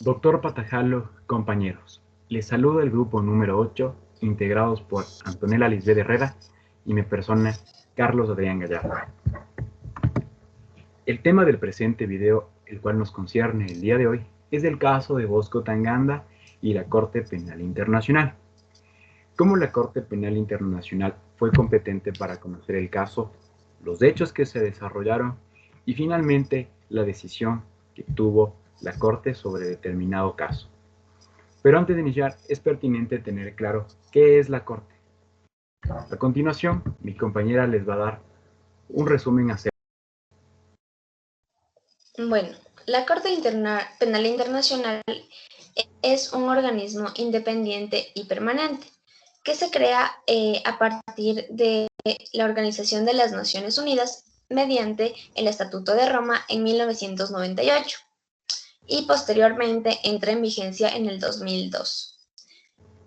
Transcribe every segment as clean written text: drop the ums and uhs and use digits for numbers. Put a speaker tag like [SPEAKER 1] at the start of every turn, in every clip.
[SPEAKER 1] Doctor Patajalo, compañeros, les saludo el grupo número 8, integrados por Antonella Lisbeth Herrera y mi persona, Carlos Adrián Gallardo. El tema del presente video, el cual nos concierne el día de hoy, es el caso de Bosco Tanganda y la Corte Penal Internacional. ¿Cómo la Corte Penal Internacional fue competente para conocer el caso, los hechos que se desarrollaron y finalmente la decisión que tuvo la Corte sobre determinado caso? Pero antes de iniciar, es pertinente tener claro qué es la Corte. A continuación, mi compañera les va a dar un resumen acerca.
[SPEAKER 2] Bueno, la Corte Penal Internacional es un organismo independiente y permanente que se crea a partir de la Organización de las Naciones Unidas mediante el Estatuto de Roma en 1998 y posteriormente entra en vigencia en el 2002.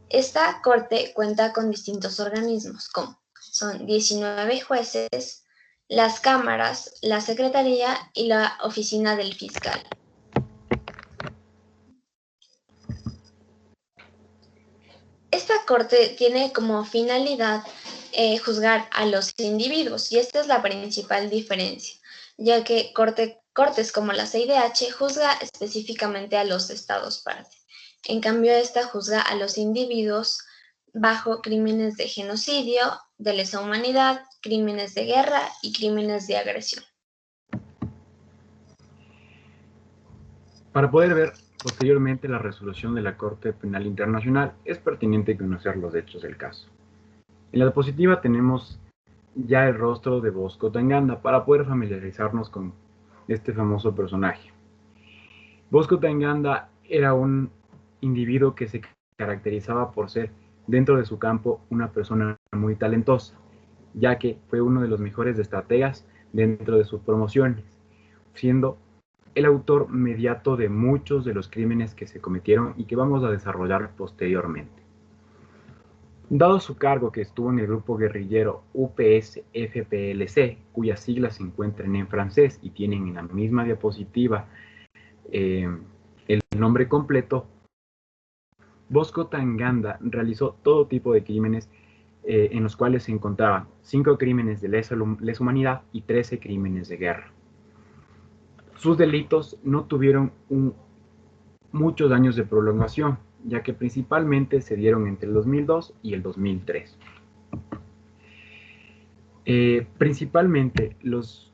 [SPEAKER 2] Esta Corte cuenta con distintos organismos, como son 19 jueces, las cámaras, la Secretaría y la Oficina del Fiscal. Esta Corte tiene como finalidad juzgar a los individuos y esta es la principal diferencia, ya que cortes como la CIDH juzga específicamente a los estados parte. En cambio, esta juzga a los individuos bajo crímenes de genocidio, de lesa humanidad, crímenes de guerra y crímenes de agresión.
[SPEAKER 1] Para poder ver posteriormente la resolución de la Corte Penal Internacional, es pertinente conocer los hechos del caso. En la diapositiva tenemos ya el rostro de Bosco Tanganda para poder familiarizarnos con este famoso personaje. Bosco Tanganda era un individuo que se caracterizaba por ser, dentro de su campo, una persona muy talentosa, ya que fue uno de los mejores estrategas dentro de sus promociones, siendo el autor mediato de muchos de los crímenes que se cometieron y que vamos a desarrollar posteriormente. Dado su cargo que estuvo en el grupo guerrillero UPS-FPLC, cuyas siglas se encuentran en francés y tienen en la misma diapositiva el nombre completo, Bosco Tanganda realizó todo tipo de crímenes en los cuales se encontraban 5 crímenes de lesa humanidad y 13 crímenes de guerra. Sus delitos no tuvieron muchos años de prolongación, ya que principalmente se dieron entre el 2002 y el 2003. Principalmente las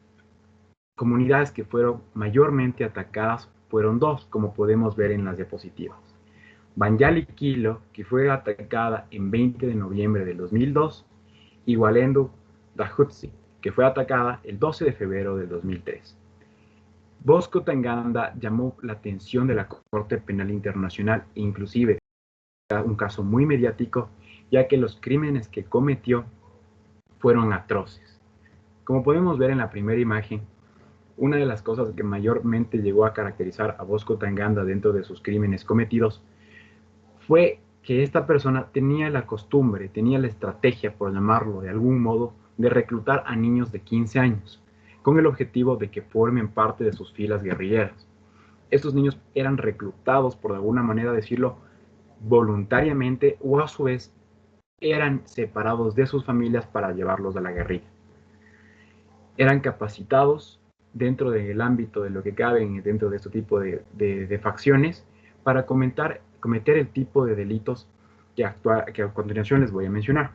[SPEAKER 1] comunidades que fueron mayormente atacadas fueron dos, como podemos ver en las diapositivas. Banyali Kilo, que fue atacada en 20 de noviembre del 2002, y Walendu Dahutsi, que fue atacada el 12 de febrero del 2003. Bosco Tanganda llamó la atención de la Corte Penal Internacional e inclusive un caso muy mediático, ya que los crímenes que cometió fueron atroces. Como podemos ver en la primera imagen, una de las cosas que mayormente llegó a caracterizar a Bosco Tanganda dentro de sus crímenes cometidos fue que esta persona tenía la costumbre, tenía la estrategia, por llamarlo de algún modo, de reclutar a niños de 15 años, con el objetivo de que formen parte de sus filas guerrilleras. Estos niños eran reclutados, por alguna manera decirlo, voluntariamente o a su vez eran separados de sus familias para llevarlos a la guerrilla. Eran capacitados dentro del ámbito de lo que caben dentro de este tipo de facciones para cometer el tipo de delitos que a continuación les voy a mencionar.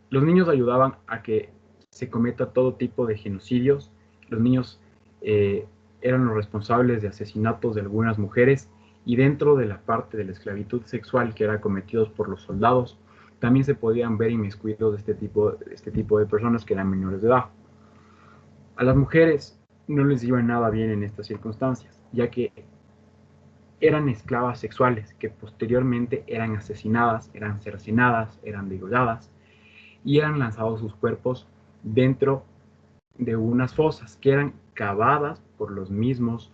[SPEAKER 1] Los niños ayudaban a que se cometa todo tipo de genocidios. Los niños eran los responsables de asesinatos de algunas mujeres y dentro de la parte de la esclavitud sexual que era cometidos por los soldados, también se podían ver inmiscuidos de este tipo de personas que eran menores de edad. A las mujeres no les iba nada bien en estas circunstancias, ya que eran esclavas sexuales que posteriormente eran asesinadas, eran cercenadas, eran degolladas y eran lanzados sus cuerpos dentro de unas fosas que eran cavadas por los mismos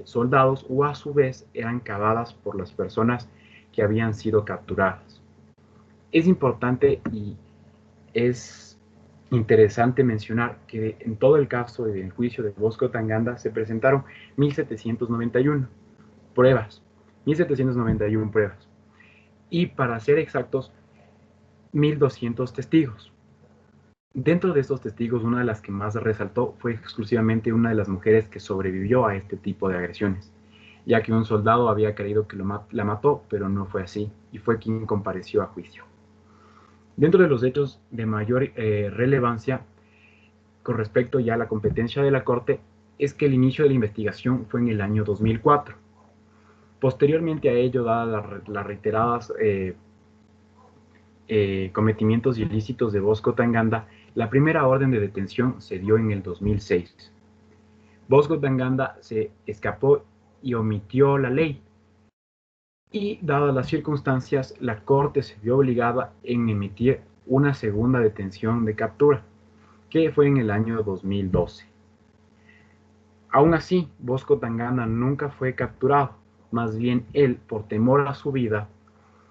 [SPEAKER 1] soldados o a su vez eran cavadas por las personas que habían sido capturadas. Es importante y es Interesante mencionar que en todo el caso del juicio de Bosco Tanganda se presentaron 1.791 pruebas, 1.791 pruebas, y para ser exactos, 1.200 testigos. Dentro de estos testigos, una de las que más resaltó fue exclusivamente una de las mujeres que sobrevivió a este tipo de agresiones, ya que un soldado había creído que la mató, pero no fue así, y fue quien compareció a juicio. Dentro de los hechos de mayor relevancia con respecto ya a la competencia de la Corte, es que el inicio de la investigación fue en el año 2004. Posteriormente a ello, dadas las reiteradas cometimientos ilícitos de Bosco Tanganda, la primera orden de detención se dio en el 2006. Bosco Tanganda se escapó y omitió la ley. Y dadas las circunstancias, la Corte se vio obligada en emitir una segunda detención de captura, que fue en el año 2012. Aún así, Bosco Tanganda nunca fue capturado, más bien él, por temor a su vida,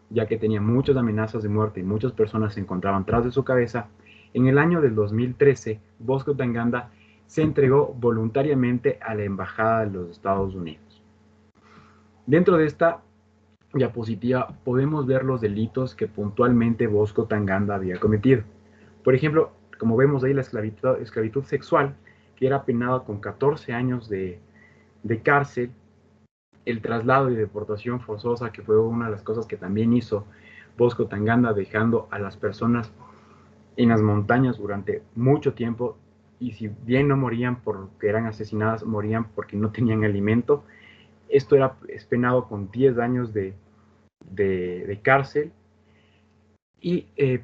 [SPEAKER 1] ya que tenía muchas amenazas de muerte y muchas personas se encontraban tras de su cabeza, en el año del 2013, Bosco Tanganda se entregó voluntariamente a la Embajada de los Estados Unidos. Dentro de esta diapositiva podemos ver los delitos que puntualmente Bosco Tanganda había cometido. Por ejemplo, como vemos ahí, la esclavitud sexual, que era penada con 14 años de cárcel, el traslado y deportación forzosa, que fue una de las cosas que también hizo Bosco Tanganda, dejando a las personas en las montañas durante mucho tiempo, y si bien no morían porque eran asesinadas, morían porque no tenían alimento. Esto es penado con 10 años de cárcel. Y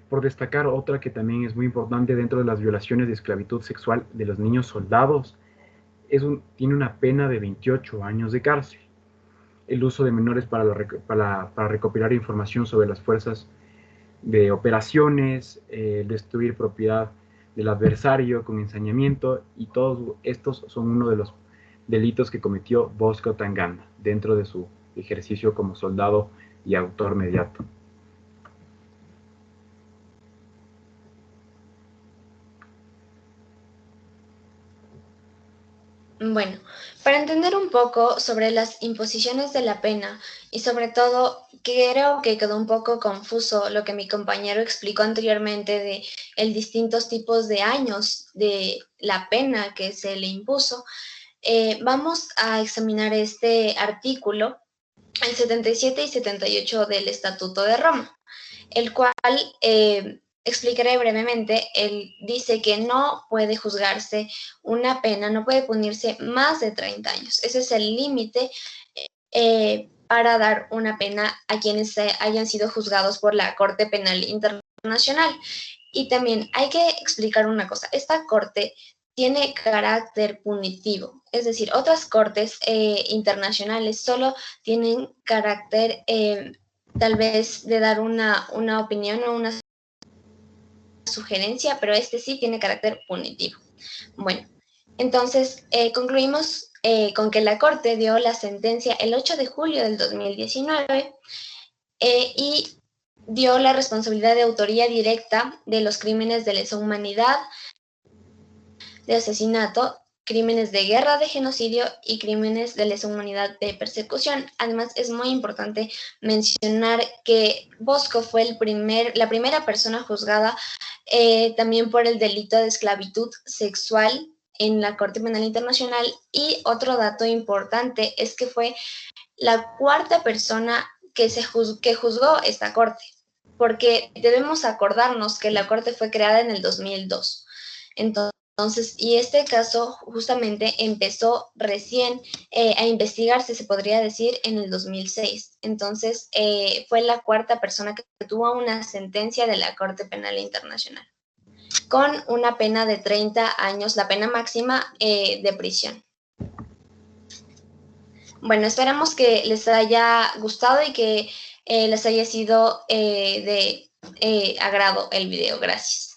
[SPEAKER 1] por destacar otra que también es muy importante dentro de las violaciones de esclavitud sexual de los niños soldados, tiene una pena de 28 años de cárcel. El uso de menores para recopilar información sobre las fuerzas de operaciones, destruir propiedad del adversario con ensañamiento, y todos estos son uno de los delitos que cometió Bosco Tanganda dentro de su ejercicio como soldado y autor mediato.
[SPEAKER 2] Bueno, para entender un poco sobre las imposiciones de la pena y sobre todo creo que quedó un poco confuso lo que mi compañero explicó anteriormente de el distintos tipos de años de la pena que se le impuso, vamos a examinar este artículo, el 77 y 78 del Estatuto de Roma, el cual explicaré brevemente. Él dice que no puede juzgarse una pena, no puede punirse más de 30 años. Ese es el límite para dar una pena a quienes hayan sido juzgados por la Corte Penal Internacional. Y también hay que explicar una cosa, esta Corte tiene carácter punitivo, es decir, otras cortes internacionales solo tienen carácter tal vez de dar una opinión o una sugerencia, pero este sí tiene carácter punitivo. Bueno, entonces concluimos con que la Corte dio la sentencia el 8 de julio del 2019 y dio la responsabilidad de autoría directa de los crímenes de lesa humanidad, de asesinato, crímenes de guerra, de genocidio y crímenes de lesa humanidad de persecución. Además, es muy importante mencionar que Bosco fue la primera persona juzgada también por el delito de esclavitud sexual en la Corte Penal Internacional. Y otro dato importante es que fue la cuarta persona que juzgó esta Corte, porque debemos acordarnos que la Corte fue creada en el 2002. Entonces, y este caso justamente empezó recién a investigarse, se podría decir, en el 2006. Entonces, fue la cuarta persona que tuvo una sentencia de la Corte Penal Internacional, con una pena de 30 años, la pena máxima de prisión. Bueno, esperamos que les haya gustado y que les haya sido de agrado el video. Gracias.